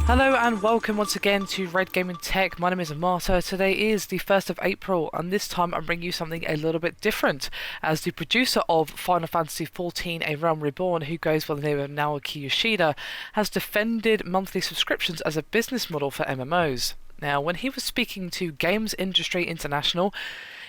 Hello and welcome once again to Red Gaming Tech. My name is Marta. Today is the 1st of April and this time I'm bringing you something a little bit different, as the producer of Final Fantasy XIV A Realm Reborn, who goes by the name of Naoki Yoshida, has defended monthly subscriptions as a business model for MMOs. Now, when he was speaking to Games Industry International,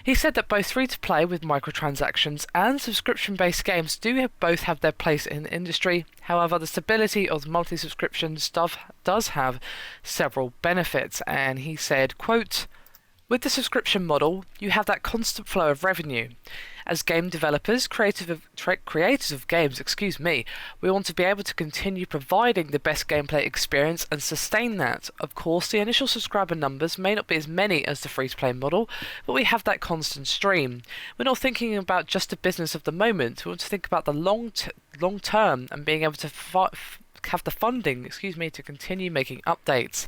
he said that both free-to-play with microtransactions and subscription-based games both have their place in the industry. However, the stability of monthly subscription stuff does have several benefits, and he said, quote, "With the subscription model, you have that constant flow of revenue. As game developers, creators of games, we want to be able to continue providing the best gameplay experience and sustain that. Of course, the initial subscriber numbers may not be as many as the free-to-play model, but we have that constant stream. We're not thinking about just the business of the moment. We want to think about the long term and being able to have the funding, to continue making updates."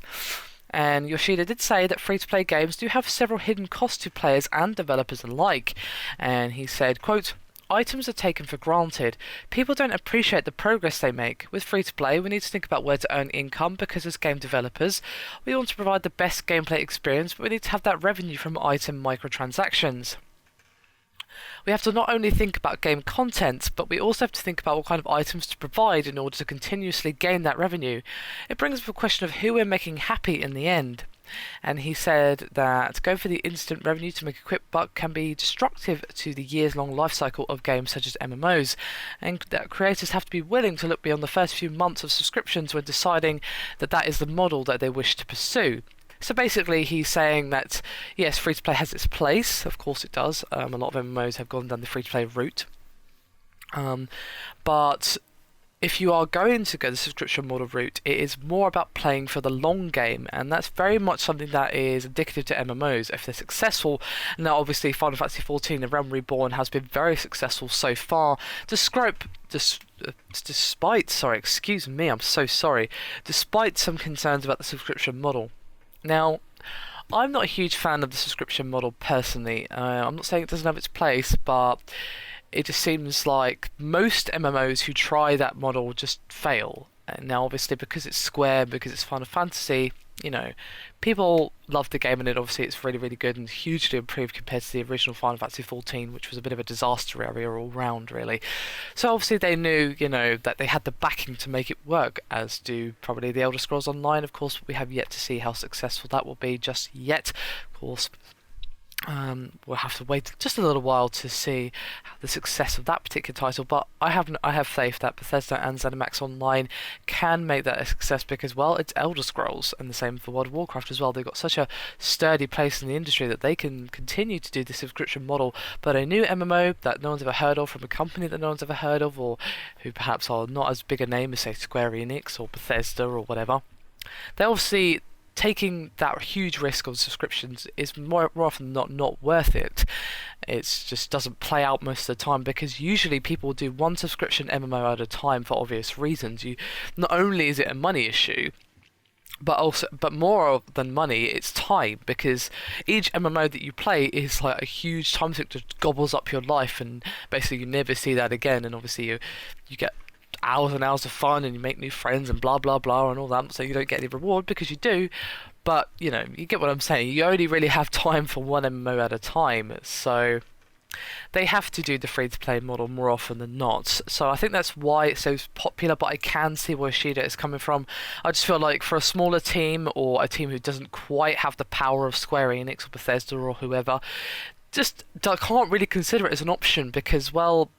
And Yoshida did say that free-to-play games do have several hidden costs to players and developers alike. And he said, quote, "Items are taken for granted. People don't appreciate the progress they make. With free-to-play, we need to think about where to earn income because as game developers, we want to provide the best gameplay experience, but we need to have that revenue from item microtransactions. We have to not only think about game content, but we also have to think about what kind of items to provide in order to continuously gain that revenue. It brings up a question of who we're making happy in the end." And he said that going for the instant revenue to make a quick buck can be destructive to the years-long life cycle of games such as MMOs, and that creators have to be willing to look beyond the first few months of subscriptions when deciding that that is the model that they wish to pursue. So basically he's saying that, yes, free-to-play has its place. Of course it does. A lot of MMOs have gone down the free-to-play route. But if you are going to go the subscription model route, it is more about playing for the long game, and that's very much something that is indicative to MMOs if they're successful. Now, obviously, Final Fantasy XIV: A Realm Reborn has been very successful so far. Despite some concerns about the subscription model. Now, I'm not a huge fan of the subscription model personally. I'm not saying it doesn't have its place, but it just seems like most MMOs who try that model just fail. And now, obviously, because it's Square, because it's Final Fantasy, people love the game, and it's really, really good and hugely improved compared to the original Final Fantasy XIV, which was a bit of a disaster area all round, really. So obviously they knew, that they had the backing to make it work, as do probably the Elder Scrolls Online. Of course, we have yet to see how successful that will be just yet. Of course, we'll have to wait just a little while to see the success of that particular title, but I have faith that Bethesda and ZeniMax Online can make that a success because, well, it's Elder Scrolls, and the same for World of Warcraft as well. They've got such a sturdy place in the industry that they can continue to do the subscription model. But a new MMO that no one's ever heard of, from a company that no one's ever heard of, or who perhaps are not as big a name as, say, Square Enix or Bethesda or whatever, they're obviously taking that huge risk of subscriptions is more often than not worth it. It just doesn't play out most of the time because usually people do one subscription MMO at a time for obvious reasons. Not only is it a money issue, but more than money, it's time, because each MMO that you play is like a huge time sink that gobbles up your life, and basically you never see that again. And obviously you get hours and hours of fun and you make new friends and blah blah blah and all that, so you don't get any reward because you do, but you get what I'm saying. You only really have time for one MMO at a time, so they have to do the free-to-play model more often than not. So I think that's why it's so popular, but I can see where Yoshida is coming from. I just feel like for a smaller team, or a team who doesn't quite have the power of Square Enix or Bethesda or whoever, just can't really consider it as an option because, well,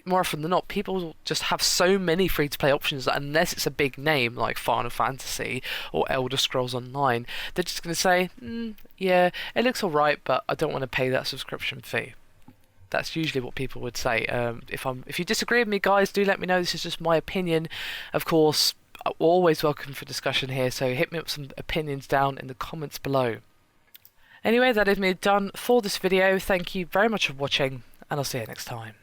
more often than not, people just have so many free-to-play options that unless it's a big name like Final Fantasy or Elder Scrolls Online, they're just going to say, yeah, it looks alright, but I don't want to pay that subscription fee. That's usually what people would say. If you disagree with me, guys, do let me know. This is just my opinion. Of course, I'm always welcome for discussion here, so hit me up with some opinions down in the comments below. Anyway, that is me done for this video. Thank you very much for watching, and I'll see you next time.